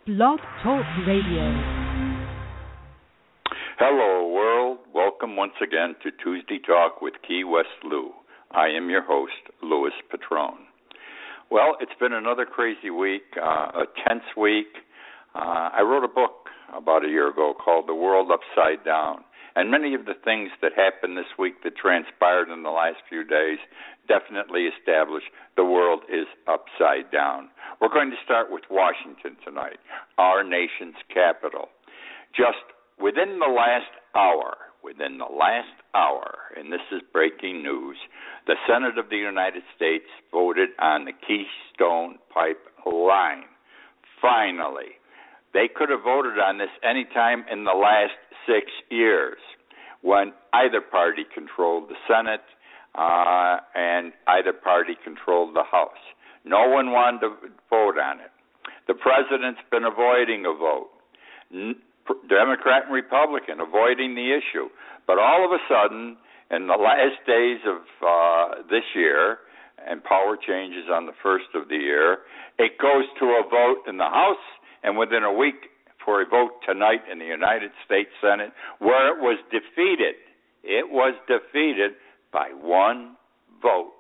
Blog Talk Radio. Hello, world. Welcome once again to Tuesday Talk with Key West Lou. I am your host, Louis Patrone. Well, it's been another crazy week, a tense week. I wrote a book about a year ago called The World Upside Down. And many of the things that happened this week that transpired in the last few days definitely established the world is upside down. We're going to start with Washington tonight, our nation's capital. Just within the last hour, and this is breaking news, the Senate of the United States voted on the Keystone Pipeline. Finally. They could have voted on this any time in the last 6 years when either party controlled the Senate and either party controlled the House. No one wanted to vote on it. The president's been avoiding a vote. Democrat and Republican avoiding the issue. But all of a sudden, in the last days of this year, and power changes on the first of the year, it goes to a vote in the House, and within a week for a vote tonight in the United States Senate, where it was defeated. It was defeated by one vote.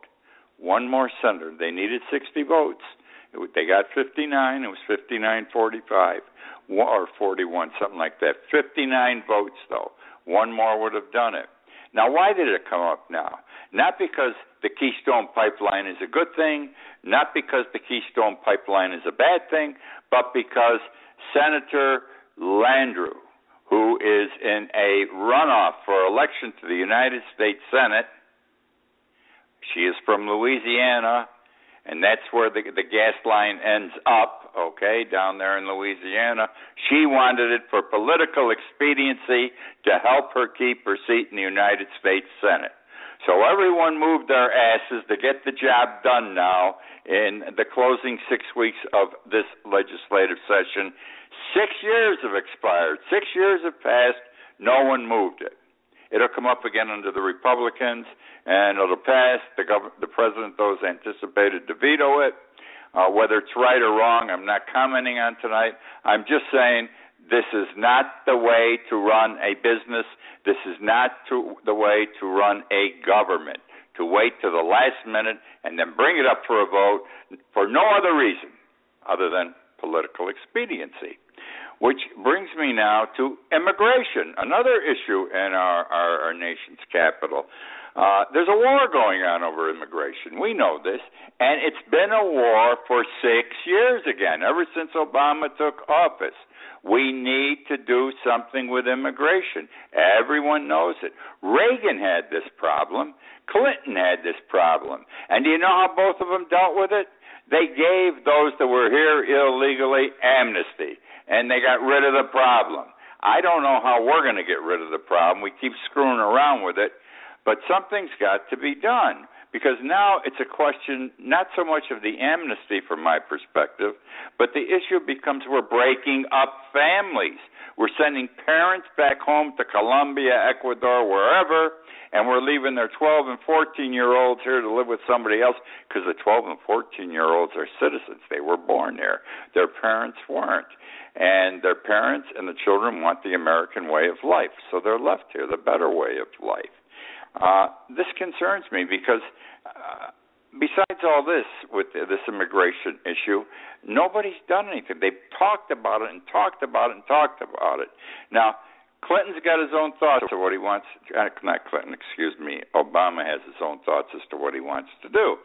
One more senator. They needed 60 votes. They got 59. It was 59-45 or 41, something like that. 59 votes, though. One more would have done it. Now, why did it come up now? Not because the Keystone Pipeline is a good thing, not because the Keystone Pipeline is a bad thing, but because Senator Landrieu, who is in a runoff for election to the United States Senate, she is from Louisiana, and that's where the gas line ends up, okay, down there in Louisiana. She wanted it for political expediency to help her keep her seat in the United States Senate. So everyone moved their asses to get the job done now in the closing 6 weeks of this legislative session. 6 years have expired. 6 years have passed. No one moved it. It'll come up again under the Republicans, and it'll pass. The president, though, is anticipated to veto it. Whether it's right or wrong, I'm not commenting on tonight. I'm just saying this is not the way to run a business. This is not the way to run a government, to wait to the last minute and then bring it up for a vote for no other reason other than political expediency. Which brings me now to immigration, another issue in our nation's capital. There's a war going on over immigration. We know this. And it's been a war for 6 years again, ever since Obama took office. We need to do something with immigration. Everyone knows it. Reagan had this problem. Clinton had this problem. And do you know how both of them dealt with it? They gave those that were here illegally amnesty, and they got rid of the problem. I don't know how we're going to get rid of the problem. We keep screwing around with it, but something's got to be done. Because now it's a question not so much of the amnesty from my perspective, but the issue becomes we're breaking up families. We're sending parents back home to Colombia, Ecuador, wherever, and we're leaving their 12 and 14-year-olds here to live with somebody else because the 12 and 14-year-olds are citizens. They were born there. Their parents weren't. And their parents and the children want the American way of life, so they're left here, the better way of life. This concerns me because besides all this, with this immigration issue, nobody's done anything. They've talked about it and talked about it and talked about it. Now, Clinton's got his own thoughts of what he wants. Not Clinton, excuse me. Obama has his own thoughts as to what he wants to do.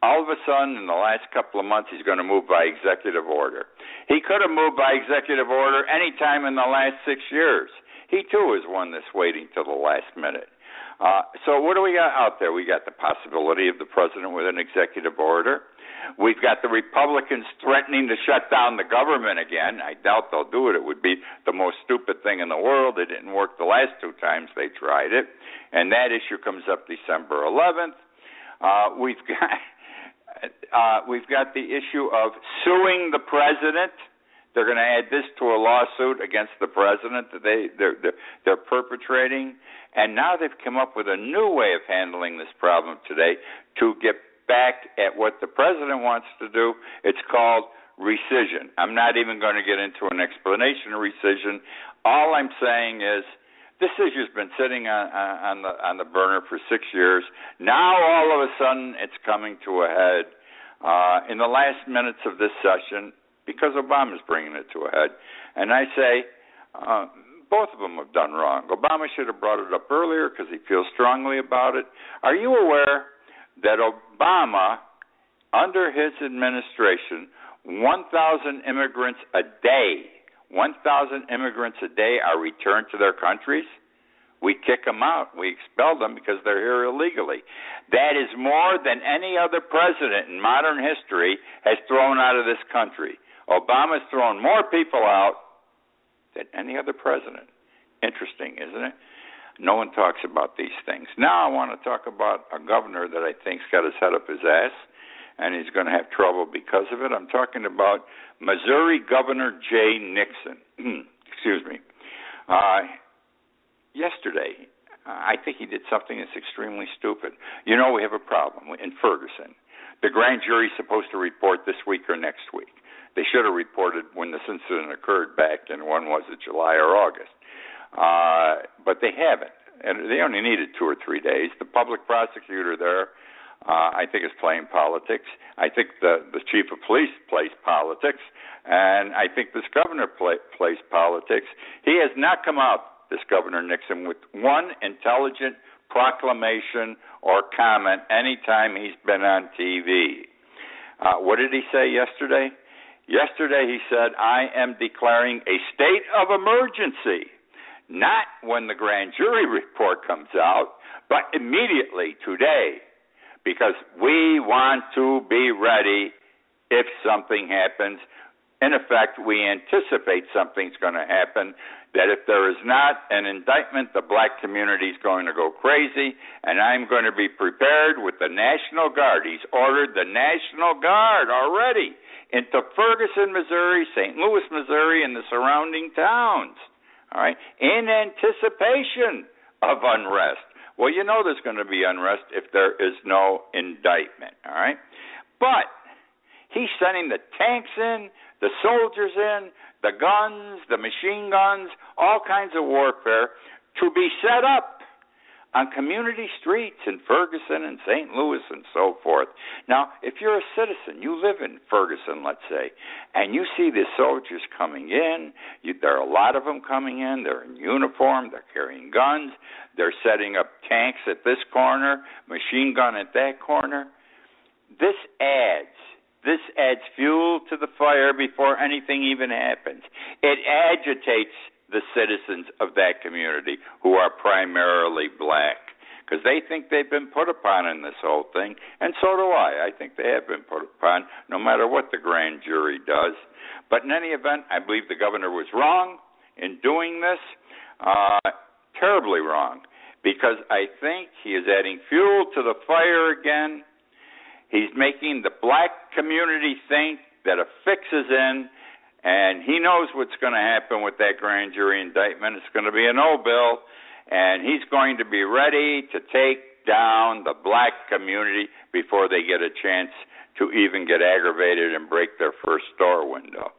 All of a sudden, in the last couple of months, he's going to move by executive order. He could have moved by executive order any time in the last 6 years. He, too, is one that's waiting till the last minute. So what do we got out there? We got the possibility of the president with an executive order. We've got the Republicans threatening to shut down the government again. I doubt they'll do it. It would be the most stupid thing in the world. It didn't work the last 2 times they tried it. And that issue comes up December 11th. We've got the issue of suing the president. They're going to add this to a lawsuit against the president that they're perpetrating. And now they've come up with a new way of handling this problem today to get back at what the president wants to do. It's called rescission. I'm not even going to get into an explanation of rescission. All I'm saying is this issue's been sitting on the burner for 6 years. Now all of a sudden it's coming to a head in the last minutes of this session because Obama's bringing it to a head. And I say both of them have done wrong. Obama should have brought it up earlier because he feels strongly about it. Are you aware that Obama, under his administration, 1,000 immigrants a day are returned to their countries? We kick them out. We expel them because they're here illegally. That is more than any other president in modern history has thrown out of this country. Obama's thrown more people out than any other president. Interesting, isn't it? No one talks about these things. Now I want to talk about a governor that I think's got his head up his ass, and he's going to have trouble because of it. I'm talking about Missouri Governor Jay Nixon. Excuse me. Yesterday, I think he did something that's extremely stupid. You know, we have a problem in Ferguson. The grand jury's supposed to report this week or next week. They should have reported when this incident occurred back in, when was it, July or August. But they haven't. And they only needed 2 or 3 days. The public prosecutor there, I think, is playing politics. I think the chief of police plays politics. And I think this governor plays politics. He has not come out, this Governor Nixon, with one intelligent proclamation or comment any time he's been on TV. What did he say yesterday? Yesterday he said, I am declaring a state of emergency, not when the grand jury report comes out, but immediately today, because we want to be ready if something happens. In effect, we anticipate something's going to happen, that if there is not an indictment, the black community is going to go crazy, and I'm going to be prepared with the National Guard. He's ordered the National Guard already into Ferguson, Missouri, St. Louis, Missouri, and the surrounding towns, all right, in anticipation of unrest. Well, you know there's going to be unrest if there is no indictment, all right? But he's sending the tanks in, the soldiers in, the guns, the machine guns, all kinds of warfare to be set up on community streets in Ferguson and St. Louis and so forth. Now, if you're a citizen, you live in Ferguson, let's say, and you see the soldiers coming in, there are a lot of them coming in, they're in uniform, they're carrying guns, they're setting up tanks at this corner, machine gun at that corner. This adds fuel to the fire before anything even happens. It agitates the citizens of that community who are primarily black because they think they've been put upon in this whole thing, and so do I. I think they have been put upon no matter what the grand jury does. But in any event, I believe the governor was wrong in doing this, terribly wrong, because I think he is adding fuel to the fire again. He's making the black community think that a fix is in, and he knows what's going to happen with that grand jury indictment. It's going to be a no bill, and he's going to be ready to take down the black community before they get a chance to even get aggravated and break their first store window.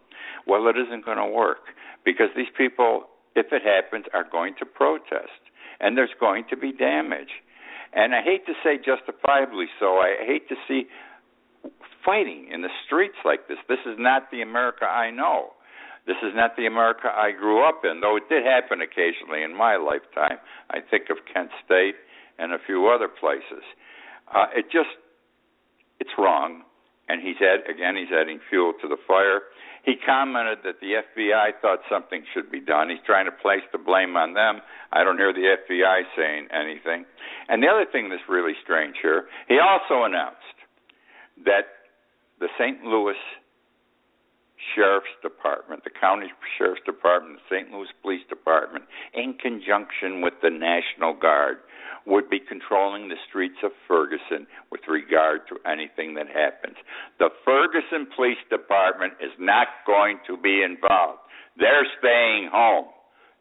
Well, it isn't going to work because these people, if it happens, are going to protest, and there's going to be damage. And I hate to say justifiably so. I hate to see fighting in the streets like this. This is not the America I know. This is not the America I grew up in, though it did happen occasionally in my lifetime. I think of Kent State and a few other places. It's wrong, and he's adding fuel to the fire. He commented that the FBI thought something should be done. He's trying to place the blame on them. I don't hear the FBI saying anything. And the other thing that's really strange here, he also announced that the St. Louis Sheriff's Department, the County Sheriff's Department, the St. Louis Police Department, in conjunction with the National Guard, would be controlling the streets of Ferguson with regard to anything that happens. The Ferguson Police Department is not going to be involved. They're staying home.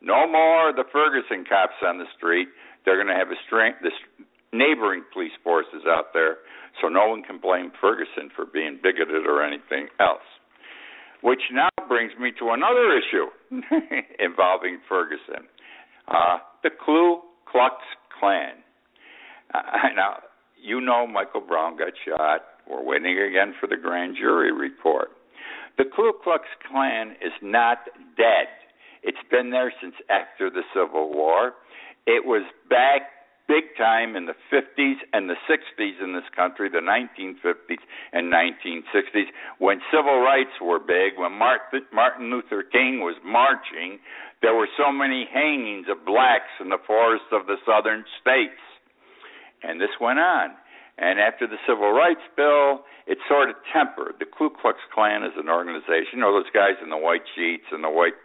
No more the Ferguson cops on the street. They're going to have the neighboring police forces out there, so no one can blame Ferguson for being bigoted or anything else. which now brings me to another issue involving Ferguson. The Ku Klux Klan. Now, you know Michael Brown got shot. We're waiting again for the grand jury report. The Ku Klux Klan is not dead. It's been there since after the Civil War. It was back big time in the 50s and the 60s in this country, the 1950s and 1960s, when civil rights were big, when Martin Luther King was marching. There were so many hangings of blacks in the forests of the southern states. And this went on. And after the Civil Rights Bill, it sort of tempered. The Ku Klux Klan is an organization, those guys in the white sheets and the white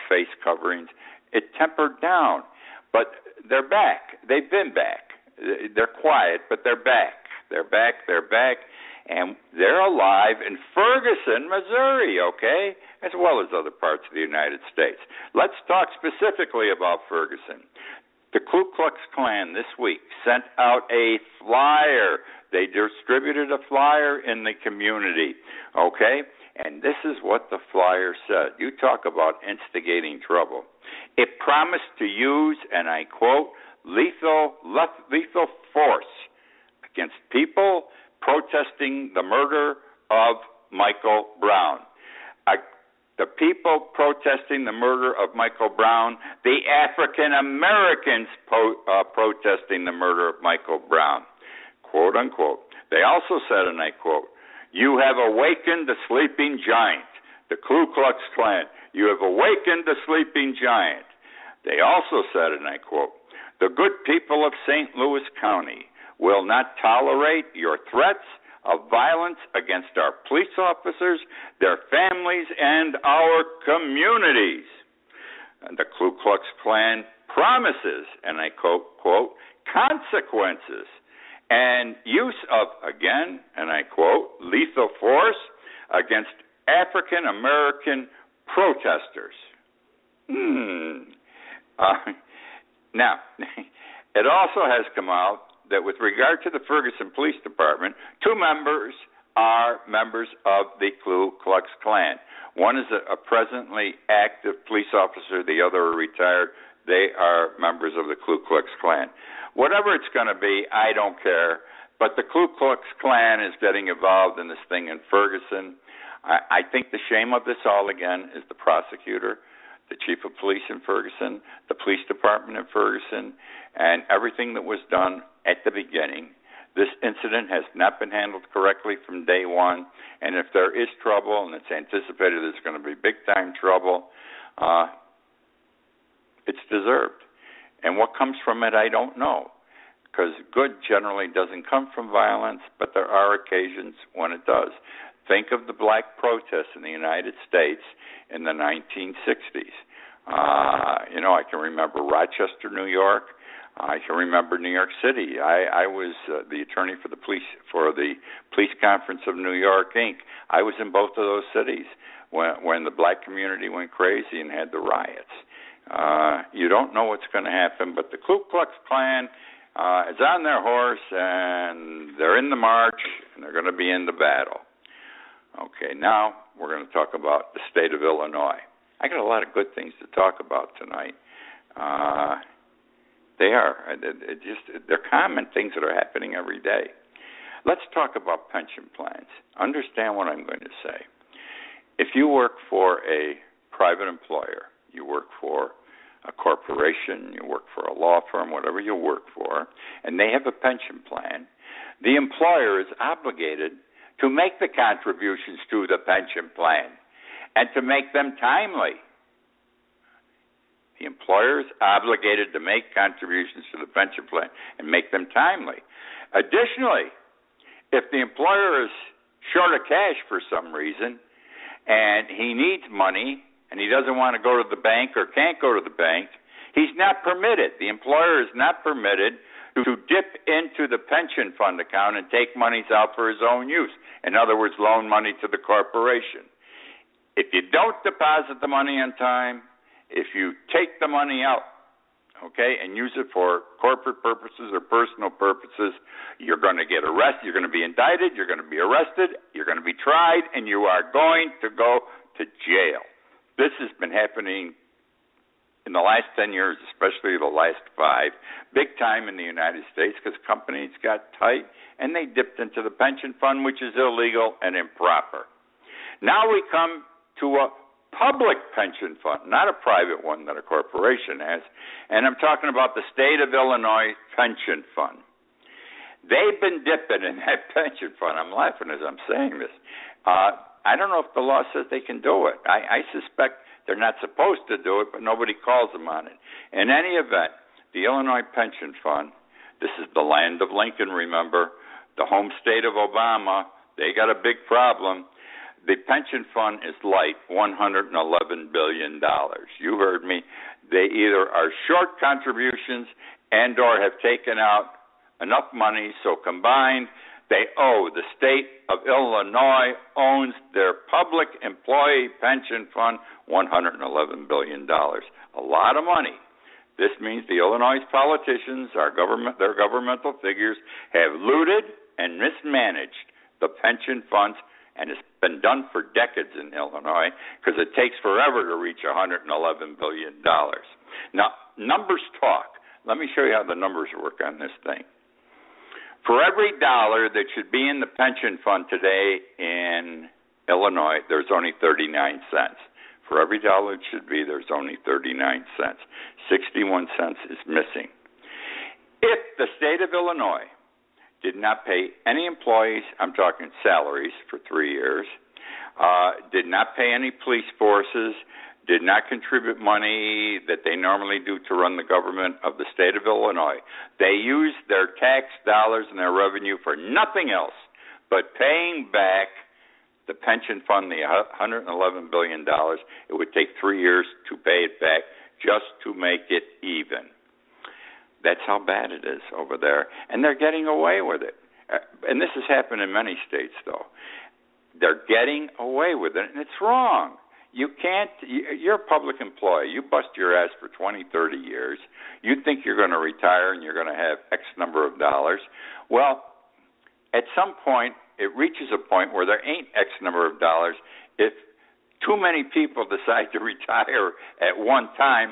face coverings. It tempered down. But they're back. They've been back. They're quiet, but they're back. They're back. And they're alive in Ferguson, Missouri, okay, as well as other parts of the United States. Let's talk specifically about Ferguson. The Ku Klux Klan this week sent out a flyer. They distributed a flyer in the community, okay? And this is what the flyer said. You talk about instigating trouble. It promised to use, and I quote, lethal force against people protesting the murder of Michael Brown. The people protesting the murder of Michael Brown, the African Americans protesting the murder of Michael Brown, quote unquote. They also said, and I quote, "You have awakened the sleeping giant," the Ku Klux Klan. "You have awakened the sleeping giant." They also said, and I quote, "The good people of St. Louis County will not tolerate your threats of violence against our police officers, their families, and our communities." And the Ku Klux Klan promises, and I quote, "consequences and use of," again, and I quote, "lethal force against African American protesters." Now, it also has come out that with regard to the Ferguson Police Department, 2 members are members of the Ku Klux Klan. One is a presently active police officer, the other a retired. They are members of the Ku Klux Klan. Whatever it's going to be, I don't care. But the Ku Klux Klan is getting involved in this thing in Ferguson. I think the shame of this all, again, is the prosecutor, the chief of police in Ferguson, the police department in Ferguson, and everything that was done at the beginning. This incident has not been handled correctly from day one, and if there is trouble, and it's anticipated there's going to be big-time trouble, it's deserved. And what comes from it, I don't know, because good generally doesn't come from violence, but there are occasions when it does. Think of the black protests in the United States in the 1960s. I can remember Rochester, New York. I can remember New York City. I was the attorney for the Police Conference of New York, Inc. I was in both of those cities when the black community went crazy and had the riots. You don't know what's going to happen, but the Ku Klux Klan is on their horse, and they're in the march, and they're going to be in the battle. Okay, now we're going to talk about the state of Illinois. I got a lot of good things to talk about tonight. They're common things that are happening every day. Let's talk about pension plans. Understand what I'm going to say. If you work for a private employer, you work for a corporation, you work for a law firm, whatever you work for, and they have a pension plan, the employer is obligated to make the contributions to the pension plan and to make them timely. The employer is obligated to make contributions to the pension plan and make them timely. Additionally, if the employer is short of cash for some reason and he needs money and he doesn't want to go to the bank or can't go to the bank, he's not permitted. The employer is not permitted to dip into the pension fund account and take monies out for his own use. In other words, loan money to the corporation. If you don't deposit the money on time, if you take the money out, okay, and use it for corporate purposes or personal purposes, you're going to get arrested, you're going to be indicted, you're going to be arrested, you're going to be tried, and you are going to go to jail. This has been happening in the last 10 years, especially the last 5, big time in the United States because companies got tight and they dipped into the pension fund, which is illegal and improper. Now we come to a public pension fund, not a private one that a corporation has, and I'm talking about the state of Illinois pension fund. They've been dipping in that pension fund. I'm laughing as I'm saying this. I don't know if the law says they can do it. I suspect they're not supposed to do it, but nobody calls them on it. In any event, the Illinois pension fund, this is the land of Lincoln, remember, the home state of Obama, they got a big problem. The pension fund is light, $111 billion. You heard me. They either are short contributions and or have taken out enough money, so combined, they owe. The state of Illinois owns their public employee pension fund $111 billion. A lot of money. This means the Illinois politicians, their governmental figures, have looted and mismanaged the pension funds, and it's been done for decades in Illinois because it takes forever to reach $111 billion. Now, numbers talk. Let me show you how the numbers work on this thing. For every dollar that should be in the pension fund today in Illinois, there's only 39 cents. For every dollar it should be, there's only 39 cents. 61 cents is missing. If the state of Illinois did not pay any employees, I'm talking salaries for 3 years, did not pay any police forces, did not contribute money that they normally do to run the government of the state of Illinois. They used their tax dollars and their revenue for nothing else but paying back the pension fund, the $111 billion. It would take 3 years to pay it back just to make it even. That's how bad it is over there. And they're getting away with it. And this has happened in many states, though. They're getting away with it, and it's wrong. You can't, you're a public employee. You bust your ass for 20, 30 years. You think you're going to retire and you're going to have X number of dollars. Well, at some point, it reaches a point where there ain't X number of dollars. If too many people decide to retire at one time,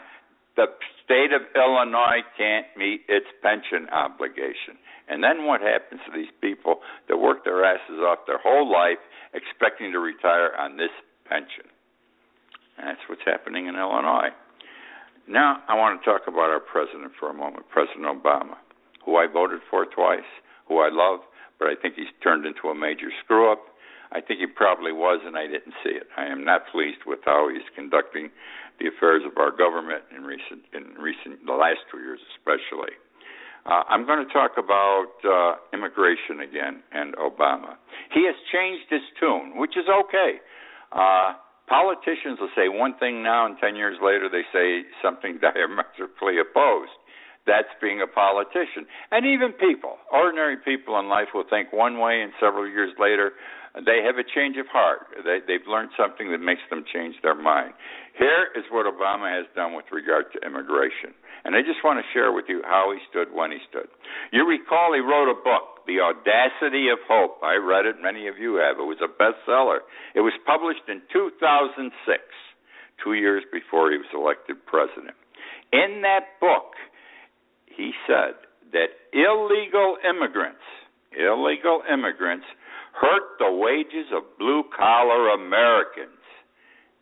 the state of Illinois can't meet its pension obligation. And then what happens to these people that work their asses off their whole life expecting to retire on this pension? And that's what's happening in Illinois. Now, I want to talk about our president for a moment, President Obama, who I voted for twice, who I love, but I think he's turned into a major screw-up. I think he probably was, and I didn't see it. I am not pleased with how he's conducting the affairs of our government in the last 2 years especially. I'm going to talk about immigration again and Obama. He has changed his tune, which is okay. Politicians will say one thing now, and 10 years later they say something diametrically opposed. That's being a politician. And even people, ordinary people in life will think one way, and several years later they have a change of heart. They've learned something that makes them change their mind. Here is what Obama has done with regard to immigration. And I just want to share with you how he stood when he stood. You recall he wrote a book, The Audacity of Hope. I read it. Many of you have. It was a bestseller. It was published in 2006, 2 years before he was elected president. In that book, he said that illegal immigrants hurt the wages of blue-collar Americans.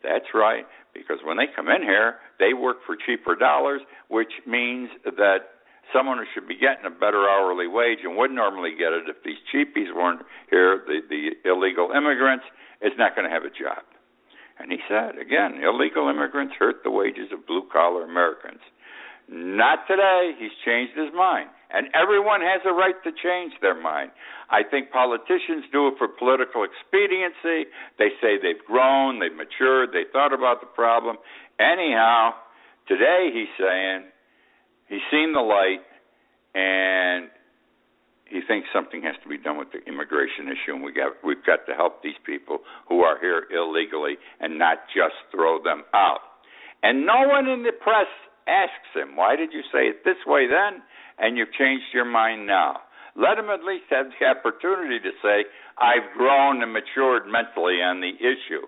That's right, because when they come in here, they work for cheaper dollars, which means that someone who should be getting a better hourly wage and would normally get it if these cheapies weren't here, the illegal immigrants, is not going to have a job. And he said, again, illegal immigrants hurt the wages of blue-collar Americans. Not today. He's changed his mind. And everyone has a right to change their mind. I think politicians do it for political expediency. They say they've grown, they've matured, they thought about the problem. Anyhow, today he's saying he's seen the light and he thinks something has to be done with the immigration issue, and we've got to help these people who are here illegally and not just throw them out. And no one in the press asks him, why did you say it this way then, and you've changed your mind now? Let him at least have the opportunity to say, I've grown and matured mentally on the issue.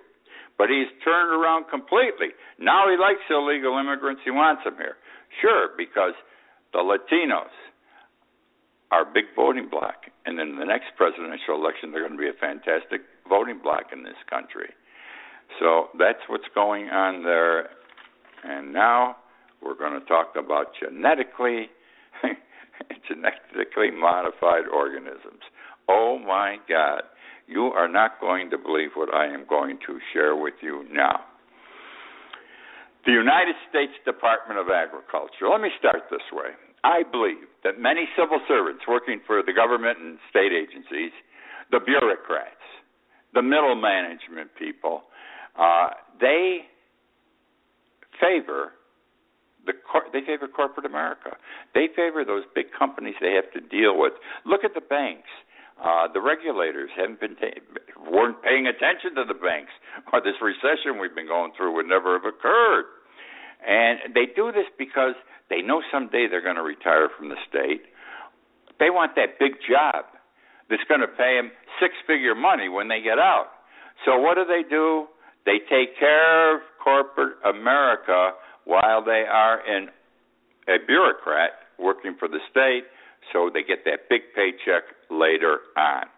but he's turned around completely. Now he likes illegal immigrants. He wants them here. Sure, because the Latinos are a big voting bloc, and in the next presidential election, they're going to be a fantastic voting bloc in this country. So that's what's going on there. And now we're going to talk about genetically modified organisms. Oh, my God. You are not going to believe what I am going to share with you now. The United States Department of Agriculture. Let me start this way. I believe that many civil servants working for the government and state agencies, the bureaucrats, the middle management people, they favor corporate America. They favor those big companies they have to deal with. Look at the banks. The regulators weren't paying attention to the banks, or this recession we've been going through would never have occurred. And they do this because they know someday they're going to retire from the state. They want that big job that's going to pay them six-figure money when they get out. So what do? They take care of corporate America while they are in a bureaucrat working for the state, so they get that big paycheck later on.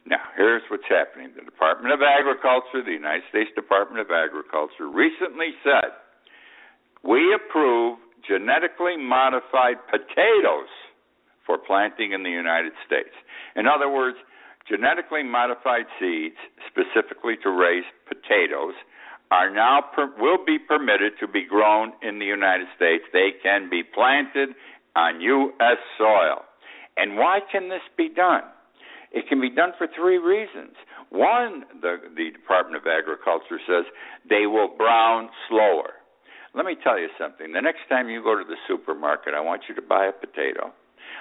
Now, here's what's happening. The Department of Agriculture, the United States Department of Agriculture, recently said, we approve genetically modified potatoes for planting in the United States. In other words, genetically modified seeds, specifically to raise potatoes, will be permitted to be grown in the United States. They can be planted on U.S. soil. And why can this be done? It can be done for three reasons. One, the Department of Agriculture says they will brown slower. Let me tell you something. The next time you go to the supermarket, I want you to buy a potato.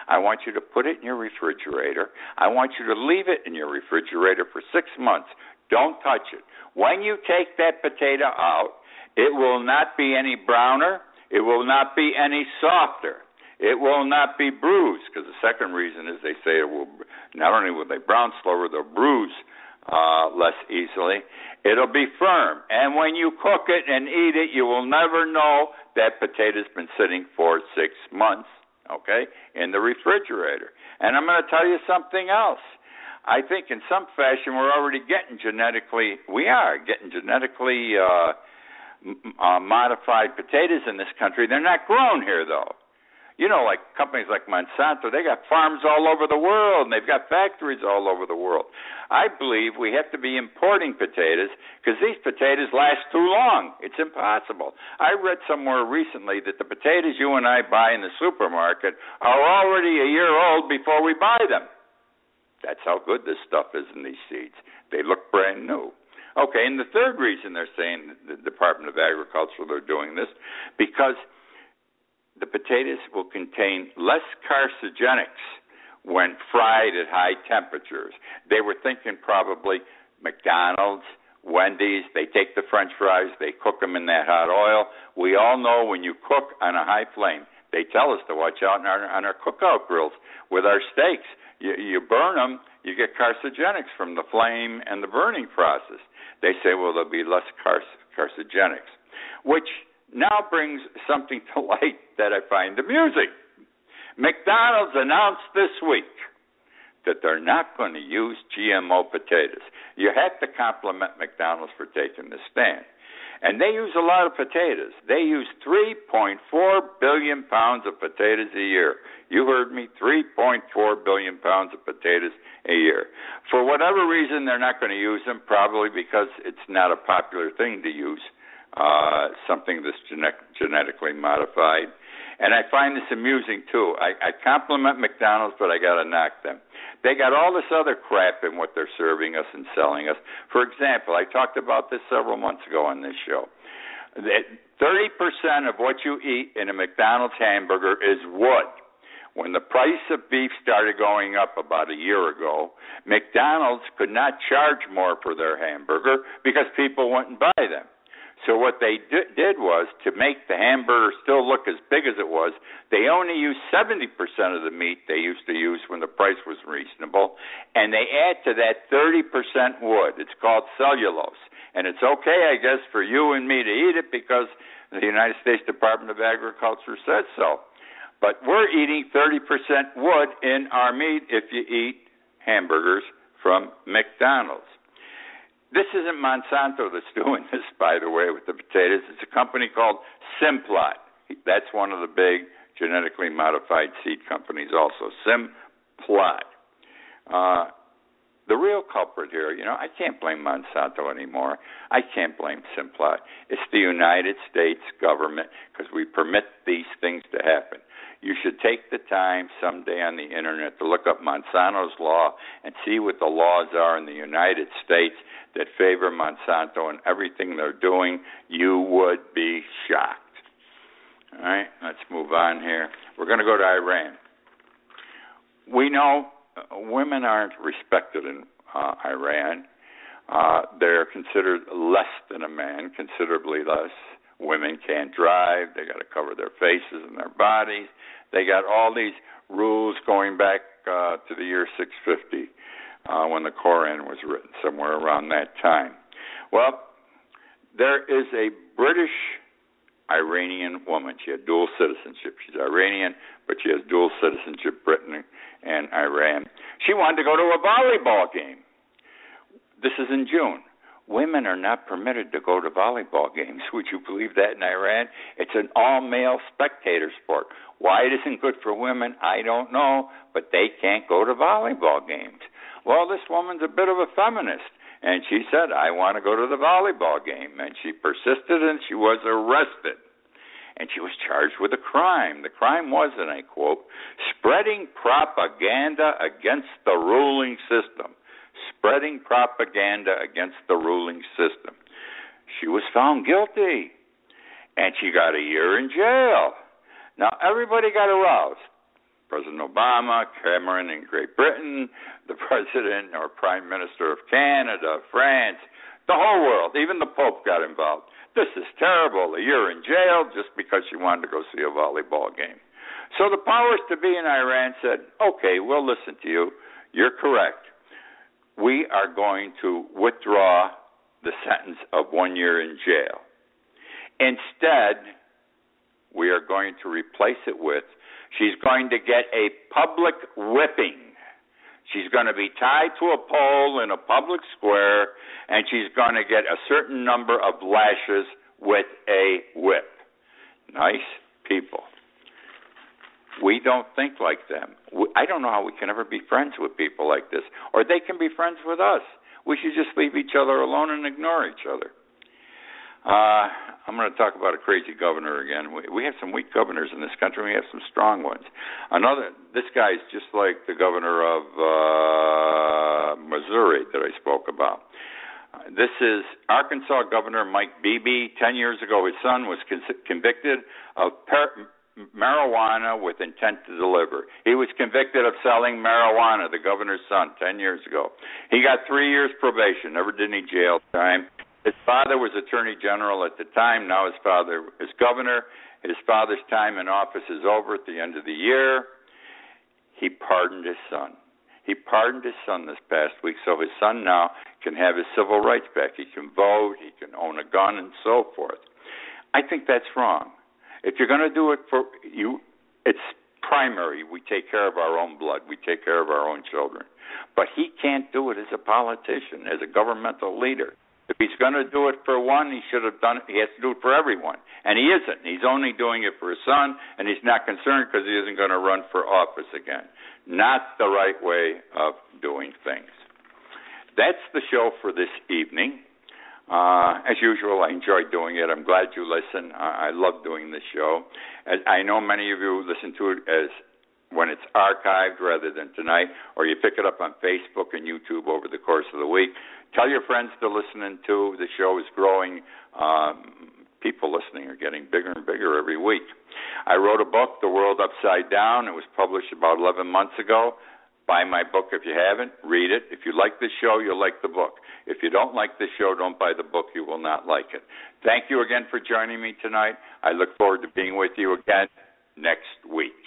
I want you to put it in your refrigerator. I want you to leave it in your refrigerator for 6 months. Don't touch it. When you take that potato out, it will not be any browner. It will not be any softer. It will not be bruised, because the second reason is they say it will. Not only will they brown slower, they'll bruise less easily. It'll be firm. And when you cook it and eat it, you will never know that potato's been sitting for 6 months, okay, in the refrigerator. And I'm going to tell you something else. I think in some fashion we're already getting genetically modified potatoes in this country. They're not grown here, though. You know, like companies like Monsanto, they got farms all over the world, and they've got factories all over the world. I believe we have to be importing potatoes because these potatoes last too long. It's impossible. I read somewhere recently that the potatoes you and I buy in the supermarket are already a year old before we buy them. That's how good this stuff is in these seeds. They look brand new. Okay, and the third reason they're saying the Department of Agriculture, they're doing this, because the potatoes will contain less carcinogens when fried at high temperatures. They were thinking probably McDonald's, Wendy's, they take the French fries, they cook them in that hot oil. We all know when you cook on a high flame, they tell us to watch out on our cookout grills with our steaks. You burn them, you get carcinogens from the flame and the burning process. They say, well, there'll be less carcinogens, which now brings something to light that I find amusing. McDonald's announced this week that they're not going to use GMO potatoes. You have to compliment McDonald's for taking this stand. And they use a lot of potatoes. They use 3.4 billion pounds of potatoes a year. You heard me, 3.4 billion pounds of potatoes a year. For whatever reason, they're not going to use them, probably because it's not a popular thing to use something that's genetically modified. And I find this amusing, too. I compliment McDonald's, but I got to knock them. They got all this other crap in what they're serving us and selling us. For example, I talked about this several months ago on this show. 30% of what you eat in a McDonald's hamburger is wood. When the price of beef started going up about a year ago, McDonald's could not charge more for their hamburger because people wouldn't buy them. So what they did was, to make the hamburger still look as big as it was, they only used 70% of the meat they used to use when the price was reasonable, and they add to that 30% wood. It's called cellulose. And it's okay, I guess, for you and me to eat it because the United States Department of Agriculture says so. But we're eating 30% wood in our meat if you eat hamburgers from McDonald's. This isn't Monsanto that's doing this, by the way, with the potatoes. It's a company called Simplot. That's one of the big genetically modified seed companies also, Simplot. The real culprit here, I can't blame Monsanto anymore. I can't blame Simplot. It's the United States government because we permit these things to happen. You should take the time someday on the Internet to look up Monsanto's law and see what the laws are in the United States that favor Monsanto and everything they're doing. You would be shocked. All right, let's move on here. We're going to go to Iran. We know women aren't respected in Iran. They're considered less than a man, considerably less. Women can't drive. They got to cover their faces and their bodies. They got all these rules going back to the year 650 when the Koran was written, somewhere around that time. Well, there is a British Iranian woman. She had dual citizenship. She's Iranian, but she has dual citizenship, Britain and Iran. She wanted to go to a volleyball game. This is in June. Women are not permitted to go to volleyball games. Would you believe that in Iran? It's an all-male spectator sport. Why it isn't good for women, I don't know, but they can't go to volleyball games. Well, this woman's a bit of a feminist, and she said, I want to go to the volleyball game. And she persisted, and she was arrested. And she was charged with a crime. The crime was, and I quote, spreading propaganda against the ruling system. Spreading propaganda against the ruling system. She was found guilty, and she got a year in jail. Now, everybody got aroused. President Obama, Cameron in Great Britain, the President or Prime Minister of Canada, France, the whole world, even the Pope got involved. This is terrible, a year in jail just because she wanted to go see a volleyball game. So the powers to be in Iran said, okay, we'll listen to you. You're correct. We are going to withdraw the sentence of 1 year in jail. Instead, we are going to replace it with, she's going to get a public whipping. She's going to be tied to a pole in a public square, and she's going to get a certain number of lashes with a whip. Nice people. We don't think like them. I don't know how we can ever be friends with people like this, or they can be friends with us. We should just leave each other alone and ignore each other. I'm going to talk about a crazy governor again. We have some weak governors in this country. We have some strong ones. This guy is just like the governor of Missouri that I spoke about. This is Arkansas Governor Mike Beebe. 10 years ago, his son was convicted of marijuana with intent to deliver. He was convicted of selling marijuana, the governor's son, 10 years ago. He got 3 years probation, never did any jail time. His father was attorney general at the time. Now his father is governor. His father's time in office is over at the end of the year. He pardoned his son. He pardoned his son this past week, so his son now can have his civil rights back. He can vote, he can own a gun, and so forth. I think that's wrong. If you're going to do it for you, it's primary. We take care of our own blood. We take care of our own children. But he can't do it as a politician, as a governmental leader. If he's going to do it for one, he should have done it. He has to do it for everyone. And he isn't. He's only doing it for his son, and he's not concerned because he isn't going to run for office again. Not the right way of doing things. That's the show for this evening. As usual, I enjoy doing it. I'm glad you listen. I love doing this show. I know many of you listen to it as when it's archived rather than tonight, or you pick it up on Facebook and YouTube over the course of the week. Tell your friends to listen to. The show is growing. People listening are getting bigger and bigger every week. I wrote a book, The World Upside Down. It was published about 11 months ago. Buy my book if you haven't. Read it. If you like the show, you'll like the book. If you don't like the show, don't buy the book. You will not like it. Thank you again for joining me tonight. I look forward to being with you again next week.